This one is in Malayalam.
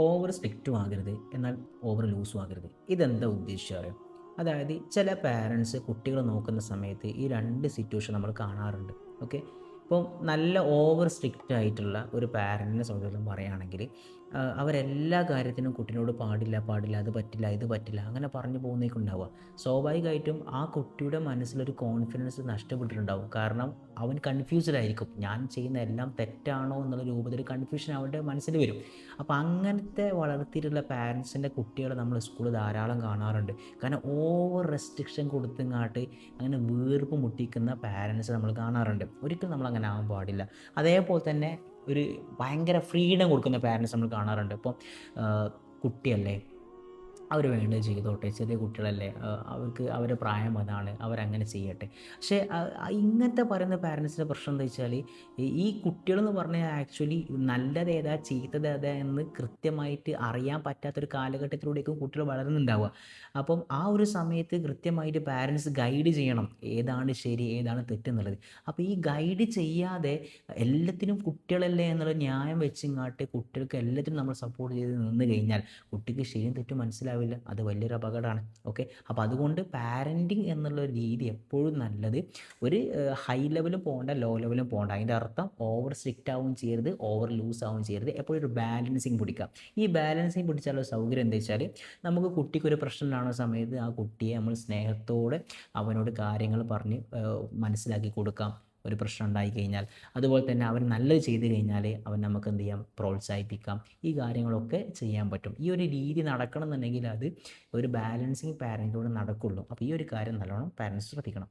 ഓവർ സ്ട്രിക്റ്റും ആകരുത്, എന്നാൽ ഓവർ ലൂസും ആകരുത്. ഇതെന്താ ഉദ്ദേശിച്ചത് അറിയോ? അതായത് ചില പാരൻസ് കുട്ടികളെ നോക്കുന്ന സമയത്ത് ഈ രണ്ട് സിറ്റുവേഷൻ നമ്മൾ കാണാറുണ്ട്. ഓക്കെ. ഇപ്പം നല്ല ഓവർ സ്ട്രിക്റ്റ് ആയിട്ടുള്ള ഒരു പാരൻറ്റിനെ സംബന്ധിച്ചിടത്തോളം പറയുകയാണെങ്കിൽ അവരെല്ലാ കാര്യത്തിനും കുട്ടീനോട് പാടില്ല പാടില്ല, അത് പറ്റില്ല ഇത് പറ്റില്ല അങ്ങനെ പറഞ്ഞു പോകുന്നേക്കുണ്ടാവുക. സ്വാഭാവികമായിട്ടും ആ കുട്ടിയുടെ മനസ്സിലൊരു കോൺഫിഡൻസ് നഷ്ടപ്പെട്ടിട്ടുണ്ടാവും. കാരണം അവൻ കൺഫ്യൂസ്ഡ് ആയിരിക്കും, ഞാൻ ചെയ്യുന്ന എല്ലാം തെറ്റാണോ എന്നുള്ള രൂപത്തിൽ കൺഫ്യൂഷൻ അവൻ്റെ മനസ്സിൽ വരും. അപ്പോൾ അങ്ങനത്തെ വളർത്തിയിട്ടുള്ള പാരൻസിൻ്റെ കുട്ടികളെ നമ്മൾ സ്കൂളിൽ ധാരാളം കാണാറുണ്ട്. കാരണം ഓവർ റെസ്ട്രിക്ഷൻ കൊടുത്തങ്ങാട്ട് അങ്ങനെ വീർപ്പ് മുട്ടിക്കുന്ന പാരൻസ് നമ്മൾ കാണാറുണ്ട്. ഒരിക്കലും നമ്മൾ അങ്ങനെ ആകാൻ പാടില്ല. അതേപോലെ തന്നെ ഒരു ഭയങ്കര ഫ്രീഡം കൊടുക്കുന്ന പാരൻസ് നമ്മൾ കാണാറുണ്ട്. ഇപ്പം കുട്ടിയല്ലേ, അവർ വേണ്ടത് ചെയ്തോട്ടെ, ചെറിയ കുട്ടികളല്ലേ, അവർക്ക് അവരുടെ പ്രായം അതാണ്, അവരങ്ങനെ ചെയ്യട്ടെ. പക്ഷേ ഇങ്ങനത്തെ പറയുന്ന പാരൻസിൻ്റെ പ്രശ്നം എന്താ വെച്ചാൽ, ഈ കുട്ടികളെന്ന് പറഞ്ഞാൽ ആക്ച്വലി നല്ലത് ഏതാ ചീത്തത് ഏതാ എന്ന് കൃത്യമായിട്ട് അറിയാൻ പറ്റാത്തൊരു കാലഘട്ടത്തിലൂടെയൊക്കെ കുട്ടികൾ വളരുന്നുണ്ടാവുക. അപ്പം ആ ഒരു സമയത്ത് കൃത്യമായിട്ട് പാരൻസ് ഗൈഡ് ചെയ്യണം ഏതാണ് ശരി ഏതാണ് തെറ്റെന്നുള്ളത്. അപ്പോൾ ഈ ഗൈഡ് ചെയ്യാതെ എല്ലാത്തിനും കുട്ടികളല്ലേ എന്നുള്ള ന്യായം വെച്ചിങ്ങാട്ട് കുട്ടികൾക്ക് എല്ലാത്തിനും നമ്മൾ സപ്പോർട്ട് ചെയ്ത് നിന്ന് കഴിഞ്ഞാൽ കുട്ടിക്ക് ശരിയും തെറ്റും മനസ്സിലാവില്ല. അത് വലിയൊരു അപകടമാണ്. ഓക്കെ. അപ്പോൾ അതുകൊണ്ട് പാരൻറ്റിങ് എന്നുള്ള രീതി എപ്പോഴും നല്ലത് ഒരു ഹൈ ലെവലും പോകണ്ട, ലോ ലെവലും പോകണ്ട. അതിൻ്റെ അർത്ഥം ഓവർ സ്ട്രിക്റ്റ് ആവുകയും ചെയ്യരുത്, ഓവർ ലൂസ് ആവുകയും ചെയ്യരുത്. എപ്പോഴും ഒരു ബാലൻസിങ് പിടിക്കാം. ഈ ബാലൻസിങ് പിടിച്ചാലുള്ള സൗകര്യം എന്താ വെച്ചാൽ, നമുക്ക് കുട്ടിക്കൊരു പ്രശ്നം ഉണ്ടാകുന്ന സമയത്ത് ആ കുട്ടിയെ നമ്മൾ സ്നേഹത്തോടെ അവനോട് കാര്യങ്ങൾ പറഞ്ഞ് മനസ്സിലാക്കി കൊടുക്കാം ഒരു പ്രശ്നം ഉണ്ടായി കഴിഞ്ഞാൽ. അതുപോലെ തന്നെ അവൻ നല്ലത് ചെയ്ത് കഴിഞ്ഞാൽ അവൻ നമുക്ക് എന്ത് ചെയ്യാം, പ്രോത്സാഹിപ്പിക്കാം. ഈ കാര്യങ്ങളൊക്കെ ചെയ്യാൻ പറ്റും. ഈ ഒരു രീതി നടക്കണം എന്നുണ്ടെങ്കിൽ അത് ഒരു ബാലൻസിങ് പാരൻറ്റിലൂടെ നടക്കുള്ളൂ. അപ്പോൾ ഈ ഒരു കാര്യം നല്ലോണം പാരൻസ് ശ്രദ്ധിക്കണം.